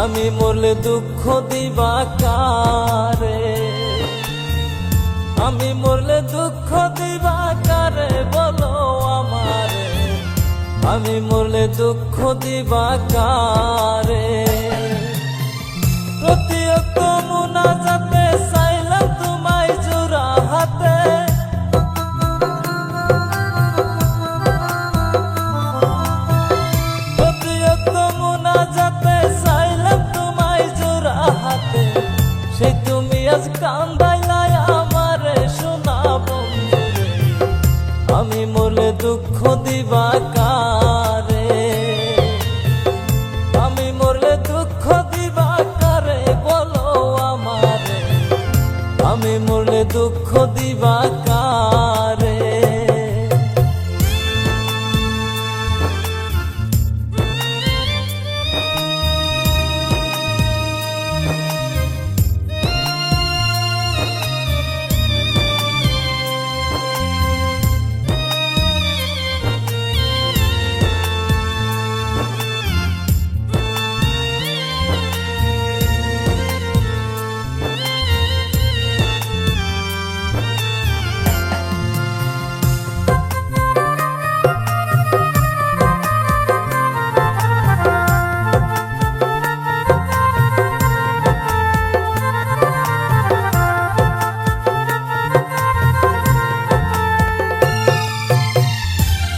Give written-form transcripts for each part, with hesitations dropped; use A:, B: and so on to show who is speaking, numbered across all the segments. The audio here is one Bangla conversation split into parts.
A: আমি মরলে দুঃখ দিবা কারে, আমি মরলে দুঃখ দিবা কারে বলো আমারে, আমি মরলে দুঃখ দিবা কারে। প্রতিয়ক্ত মুনাজাতে চাইলাম তোমায় জোড়া হাতে, প্রতিয়ক্ত মুনাজাতে চাইলাম তোমায় জোড়া হাতে, সেই তুমি আজ কান্দাইলাই আমারে সোনা বন্ধুরে, আমি মরলে দুঃখ দিবা কারে, আমি মরলে দুঃখ দিবা কারে বলো আমারে, আমি মরলে দুঃখ দিবা কারে।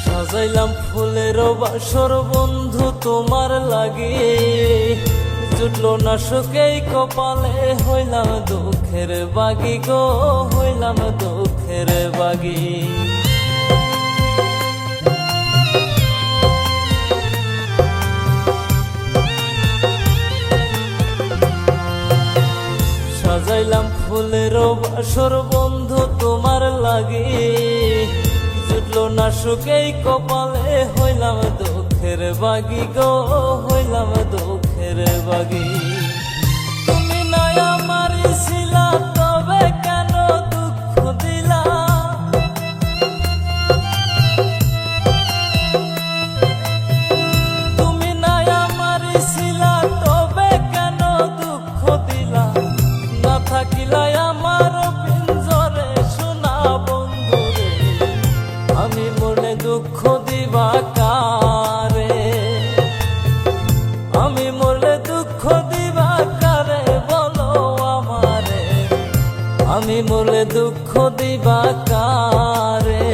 A: সাজাইলাম ফুলের বাসর বন্ধু তোমার লাগি, জুটলো না সুখেই কপালে, হইলাম দুঃখের বাগি গো, হইলাম দুঃখের বাগি। সাজাইলাম ফুলের বাসর বন্ধু তোমার লাগি, জুটলো না সুখেই কপালে, হইলাম দুঃখের বাগি গো, হইলাম দুঃখের বাগি। তুমি নাই আমার ছিলা তবে কেন দুঃখ দিলা, তুমি নাই আমার ছিলা তবে কেন দুঃখ দিলা, না থাকিলাই আমার পিঞ্জরে সোনা বন্ধুরে, আমি মরলে দুঃখ দিবা কারে, আমি মরলে দুঃখ দিবা কারে বলো আমারে, আমি মরলে দুঃখ দিবা কারে।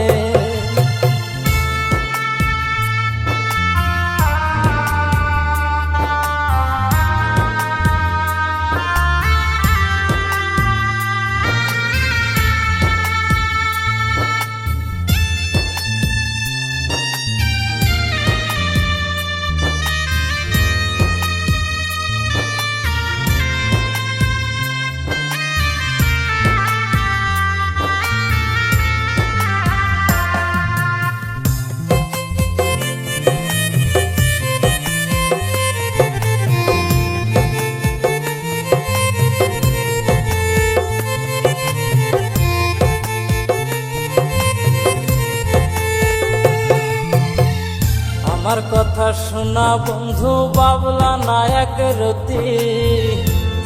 A: আমার কথা শোনা বন্ধু বাবলা নায়ক রতি,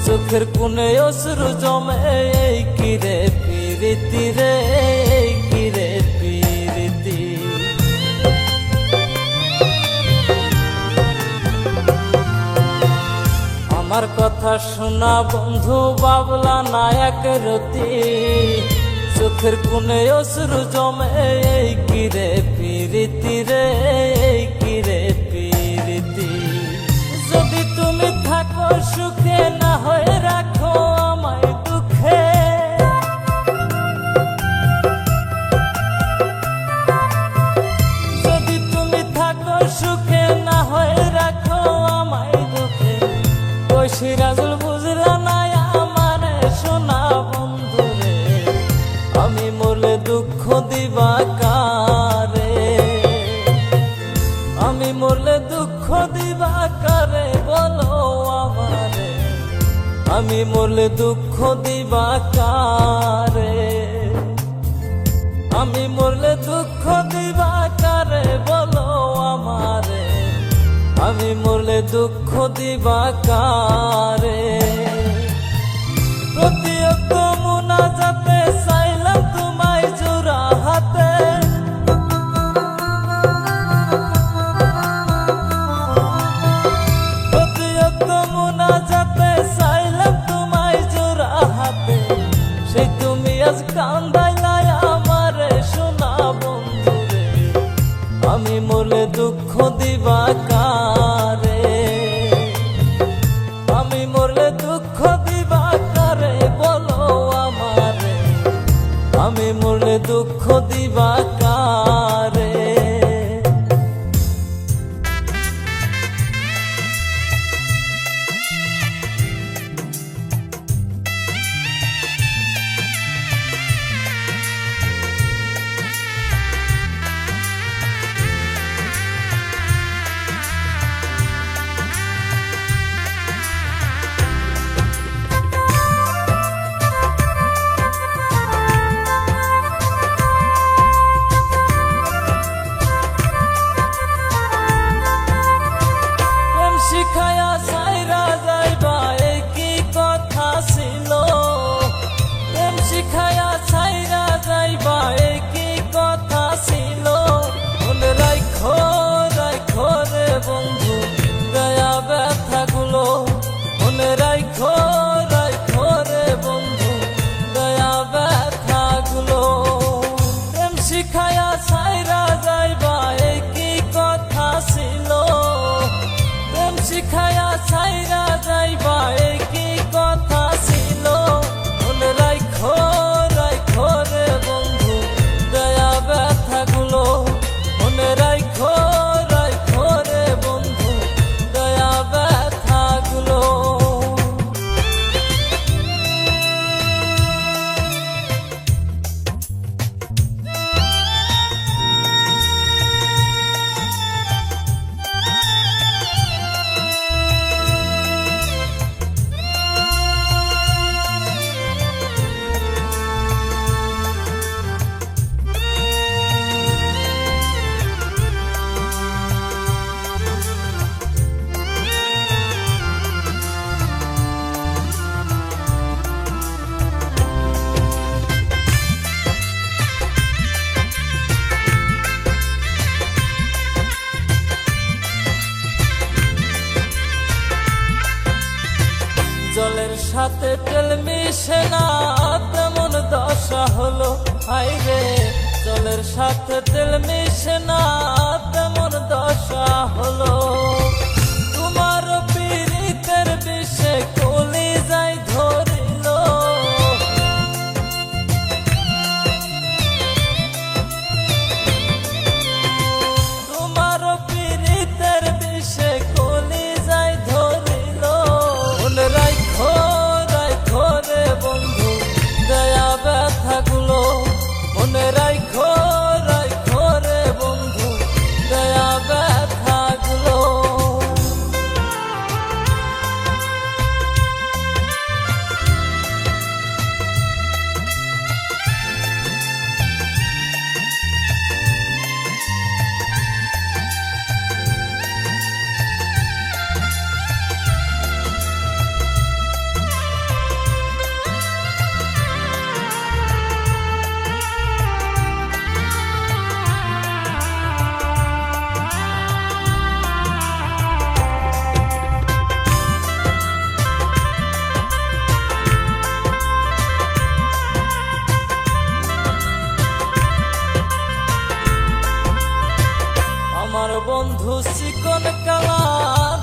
A: চোখের কোণে অশ্রু জমে, এই কিরে পিরিতি রে, এই কিরে পিরিতি। আমার কথা শোনা বন্ধু বাবলা নায়ক রতি, চোখের কোণে অশ্রু জমে, এই কিরে পিরিতি রে, এই কিরে পিরিতি। যদি তুমি থাকো সুখে না হয়ে রাখো আমায় দুঃখে, যদি তুমি থাকো সুখে না হয়ে রাখো আমায় দুঃখে, ওই সিরাজুল বুঝলা না আমারে সোনা বন্ধুরে, আমি মরলে দুঃখ দিবা কারে, আমি মরলে দুঃখ দিবা কারে বলো আমারে, আমি মরলে দুঃখ দিবা কারে, আমি মরলে দুঃখ দিবা কারে বলো আমারে, আমি আমি মরলে দুঃখ দিবা কারে। প্রতিয়ত মুনাজাতে চাইলাম তোমায় জোড়া হাতে, প্রতিয়ত মুনাজাতে চাইলাম তোমায় জোড়া হাতে, সেই তুমি আজ কান্দাইলাই আমারে সোনা বন্ধুরে। আমি মরলে দুঃখ দিবা কারে, আমি মরলে দুঃখ দিবা কারে বলো আমারে, আমি মরলে দুঃখ দিবা কারে। শিখায়া সাইরা যাইবা এই কি কথা ছিল, প্রেম শিখায়া সাইরা যাইবা এই কি কথা ছিল। মনে রাখো রাখো রে বন্ধু দয়া ব্যথাগুলো, মনে রাখো রাখো রে বন্ধু দয়া ব্যথাগুলো। প্রেম শিখায়া সাইরা যাইবা এই কি কথা ছিল, প্রেম শিখায়া ছাইরা যাইবা এই কি কথা ছিল। মনে রাখো রাখো রে বন্ধু দয়া ব্যথাগুলো, মনে রাখো রাখো রে বন্ধু দয়া ব্যথাগুলো। জলের সাথে তেল মিশে না তেমন দশা হলো, হায়রে জলের সাথে তেল মিশে না তেমন দশা হলো। তোমার পীড়িতের বিষে কলি যাই ধরিল, তোমার পীড়িতের বিষে কলি যাই ধরিল। মনে রাখো রাখো রে বন্ধু দয়া ব্যথাগুলো, মনে রাখো রাখো রে বন্ধু দয়া ব্যথাগুলো। আমার বন্ধু চিকন কালা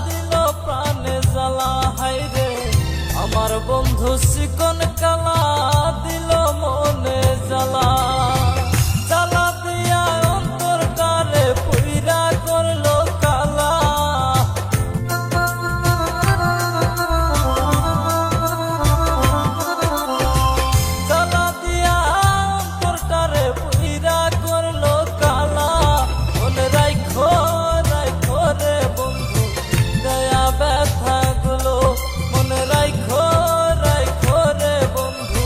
A: দিল প্রাণে জ্বালা, হায়রে আমার বন্ধু চিকন কালা দিল মনে জ্বালা। জ্বালা দিয়া অন্তরটারে পুইরা করলো কালা, জ্বালা দিয়া অন্তরটারে পুইরা করলো কালা। মনে রাখো রাখো রে বন্ধু দয়া ব্যথাগুলো, মনে রাখো রাখো রে বন্ধু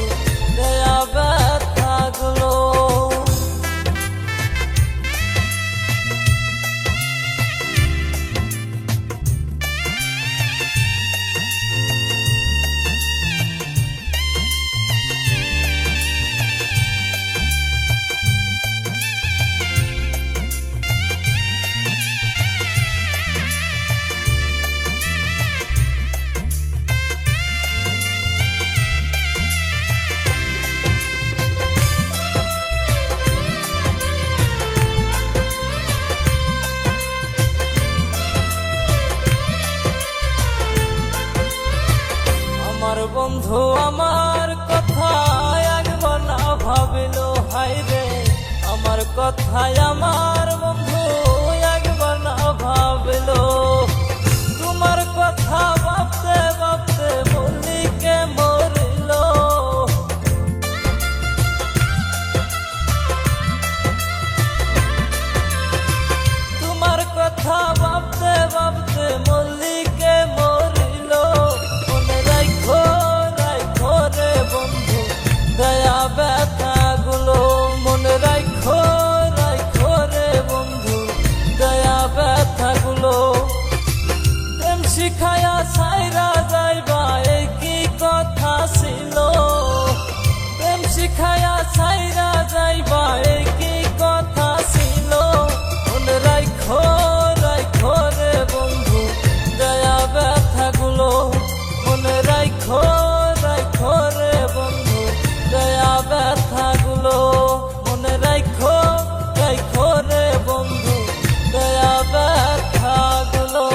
A: বন্ধু আমার কথায় একবার না ভাবিলো, হায় রে আমার কথায় আমার বন্ধু একবার না ভাবিলো। তোমার কথা ভাবতে ভাবতে মল্লিকে মরিল। তোমার কথা ভাবতে ভাবতে মল্লিকে মরিল। মনে রাখো রাখো রে বন্ধু দয়া ব্যথা গুলো, মনে রাখো রাখো রে বন্ধু দয়া ব্যথা গুলো। প্রেম শিখায়া সাইরা যাইবা এই কি কথা ছিল, প্রেম শিখায়া সাইরা যাইবা এই কি কথা ছিল। মনে রাখো রাখো রে বন্ধু দয়া ব্যথা গুলো, মনে রাখো রাখো রে বন্ধু দয়া ব্যথা গুলো, মনে রাখো রাখো রে বন্ধু দয়া ব্যথা গুলো।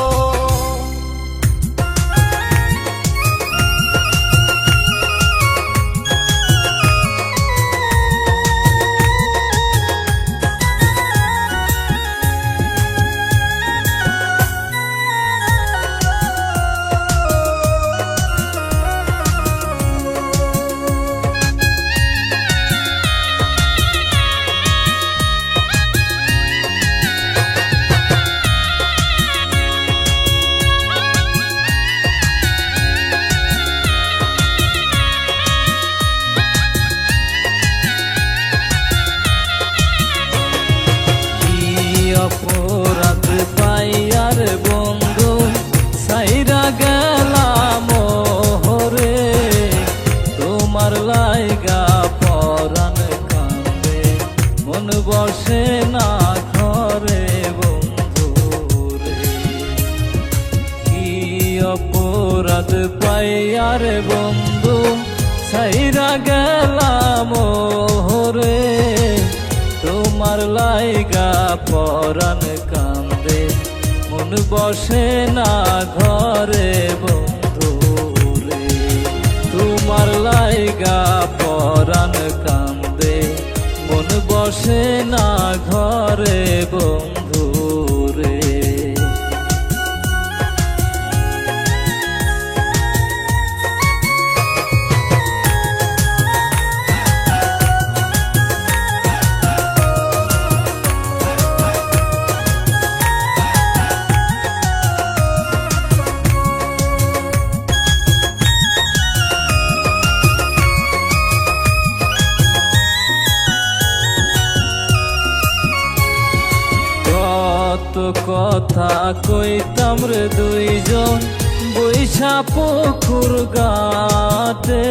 A: অপরাধ পাইয়ার বন্ধু সাইরা গেলাম মোহরে, তোমার লাইগা পরাণ কান্দে মন বসে না ঘরে বন্ধু রে। কি অপরাধ পাইয়ার বন্ধু সাইরা গেলাম মোহরে, তোমার লাইগা পরাণ কান্দে মন বসে না ঘরে বন্ধু রে। তোমার লাইগা পরাণ কান্দে মন বসে না ঘরে বন্ধু রে। কথা কইতাম রে দুইজন বৈশা পুকুর ঘাটে,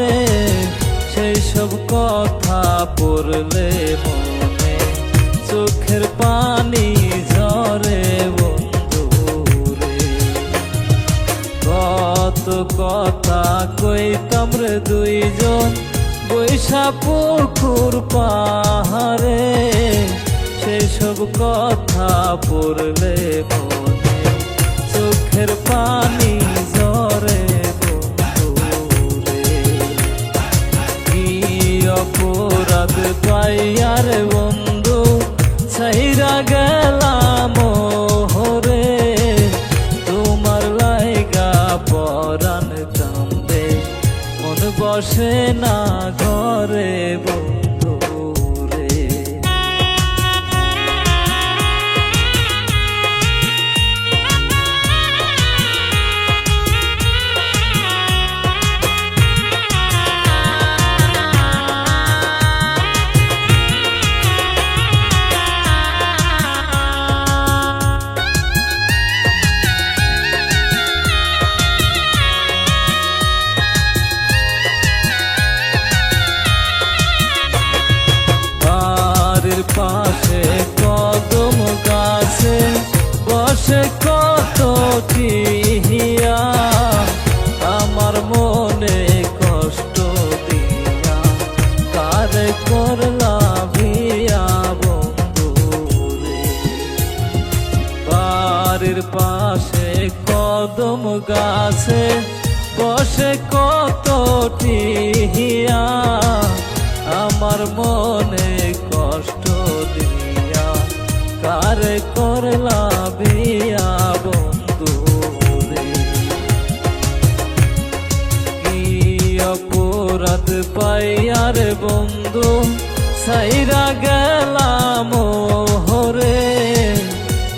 A: সেই সব কথা পড়লে মনে চোখের পানি ঝরে বন্ধু রে। কত কথা কইতাম রে দুইজন বৈশা পুকুর পাহাড়ে, সেসব কথা পড়লে মনে চোখের পানি ঝরে বন্ধু রে। কি অপরাধ পাইয়ার বন্ধু ছাইরা গেলাম মোহরে, তোমার লাইগা পরাণ কান্দে মন বসে না ঘরে বন্ধু রে। পাশে কদম গাছে বসে কত টিহিয়া, আমার মনে কষ্ট দিয়া কারে করলা ভিয়া বন্ধু রে। বাড়ির পাশে কদম গাছে বসে কত টিহিয়া আমার মনে কষ্ট দিয়া কারে করলা বিয়া বন্ধু রে। কি অপরাধ পাইয়ার বন্ধু সাইরা গেলাম হরে,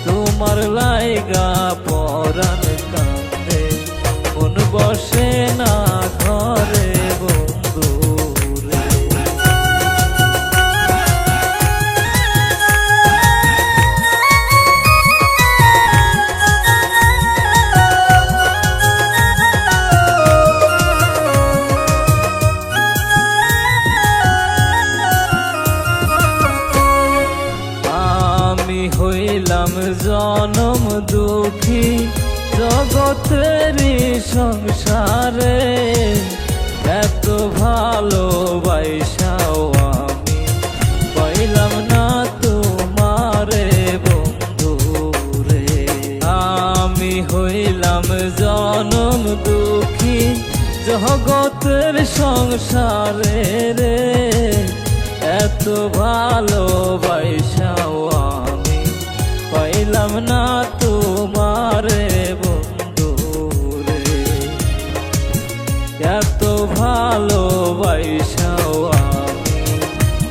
A: তোমার লাইগা পরাণ কান্দে মন বসে না ঘরে বন্ধু রে। আমি হইলাম জনম দুঃখী জগতেরই সংসারে, এত ভালোবাসাও আমি পাইলাম না তোমারে বন্ধু রে। আমি হইলাম জনম দুঃখী জগতের সংসারে রে, এত ভালোবাসাও আমি পাইলাম না তোমারে বন্ধু রে। এত ভালোবাসাও আমি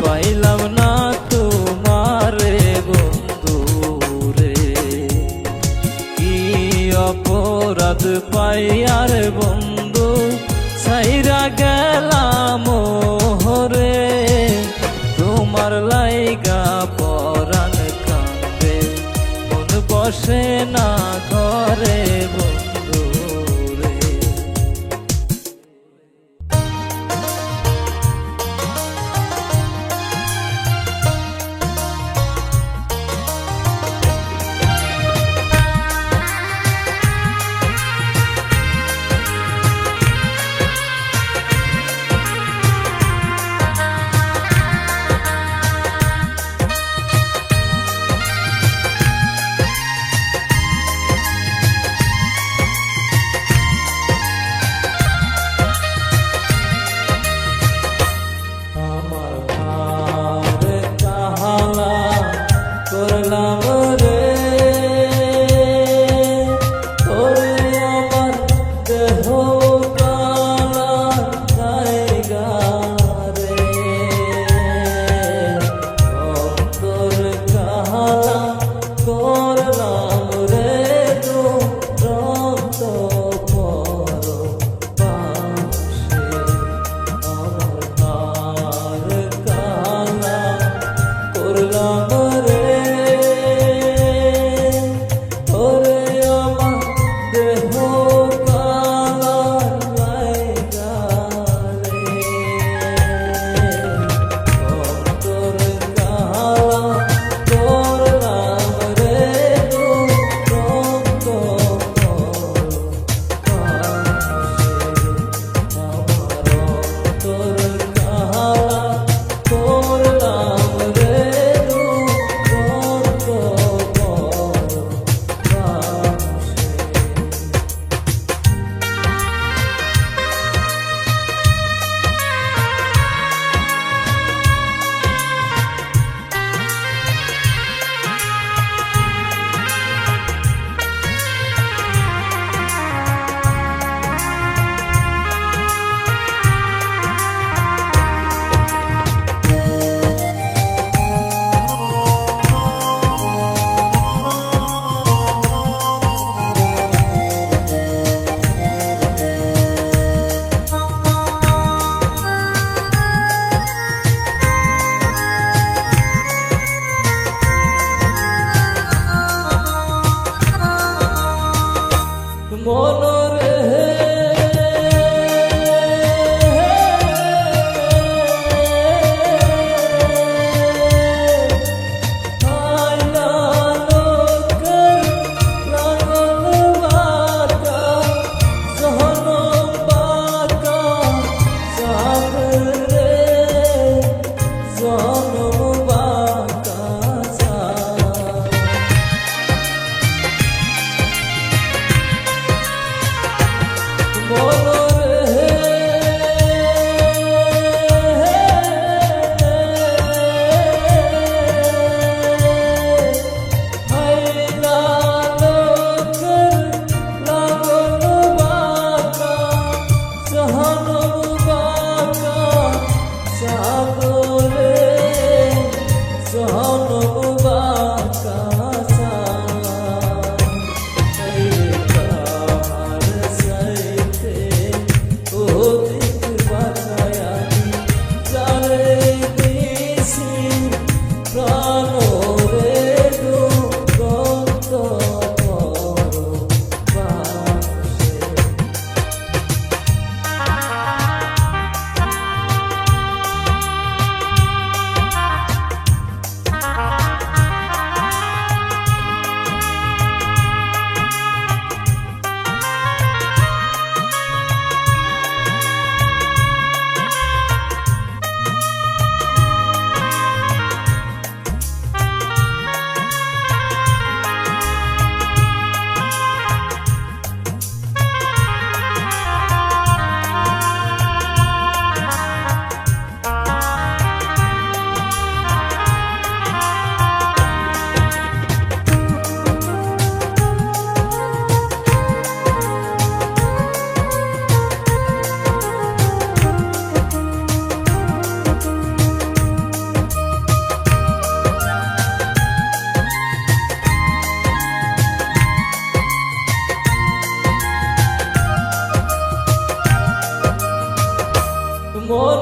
A: পাইলাম না তোমারে বন্ধু রে। কি অপরাধ পাইয়ার বন্ধু সাইরা গেলাম হরে, তোমার লাইগা পরাণ কান্দে মন বসে না ঘরে বন্ধু রে। করলাম রে তোরে আমার দেহ কালা জায়গা রে, অন্তর কালা করলাম রে তো রক্ত পর পাশে, আমার হার কালা করলাম রে।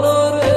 A: রে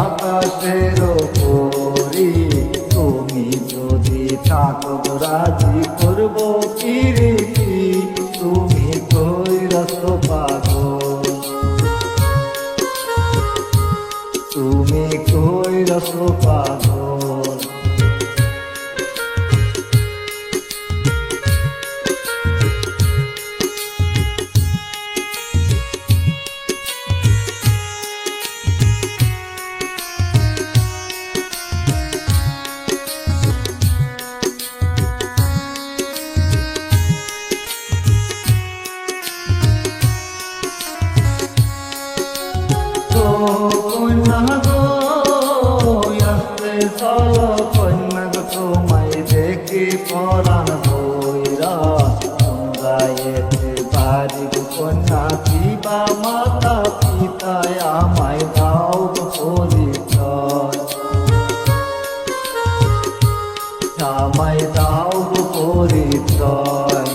B: আকাশের ওপরি, তুমি যদি থাকো রাজি করব প্রীতি, তুমি কইরাছ পাগল, তুমি কইরাছ পাগল। কন্যা গো আসতে চলো, কন্যা গো তোমায় দেখি পরাণ বইরা, তোমরা এতে বাড়ি গো কন্যা, দিবা মাতা পিতায় আমায় দাও গো পরিচয়, আমায় দাও গো পরিচয়।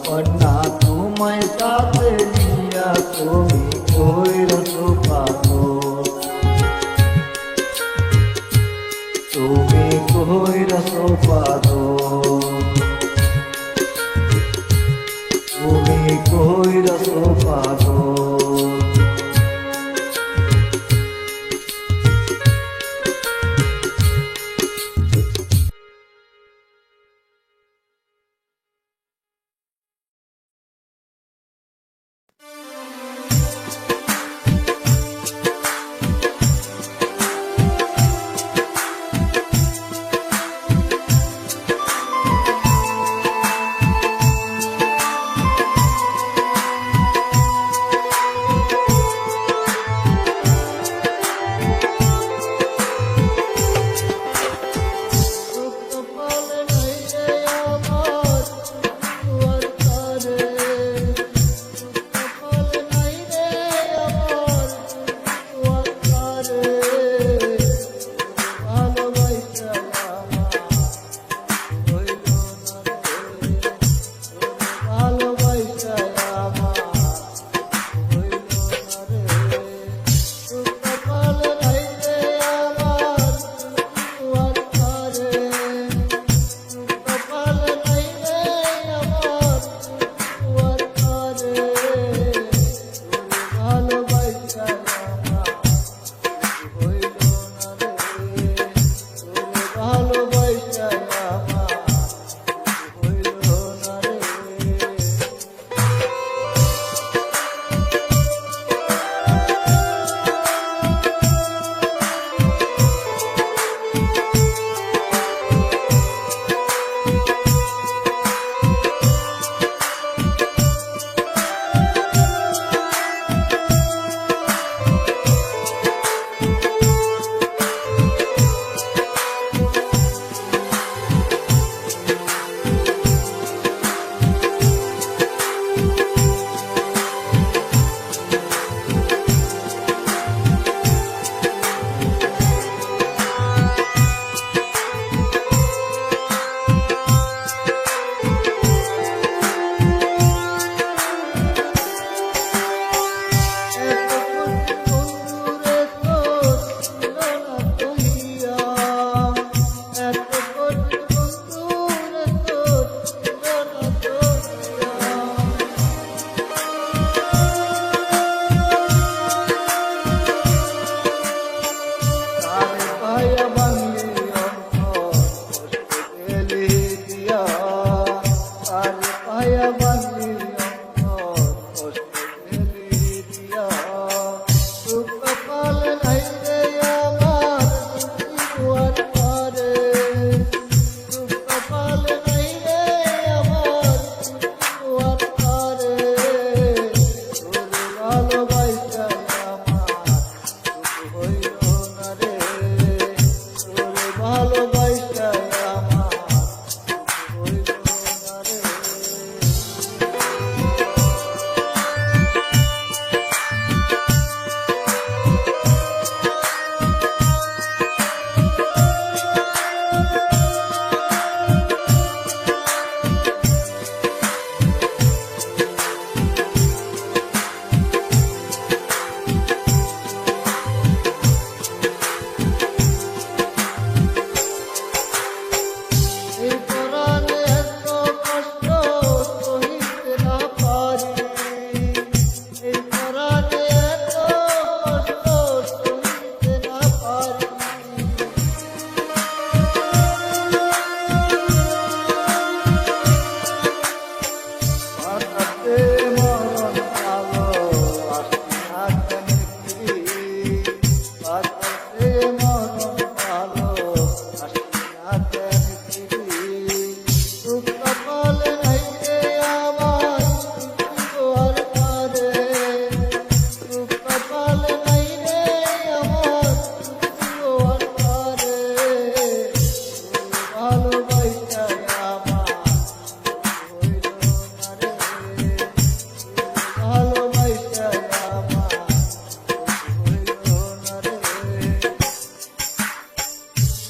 B: কন্যা তোমায় সাথে নিয়া, তুমি কইরাছ পাগল, তুমি কইরাছ পাগল, তুমি কইরাছ পাগল।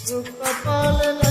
C: রূপ কপাল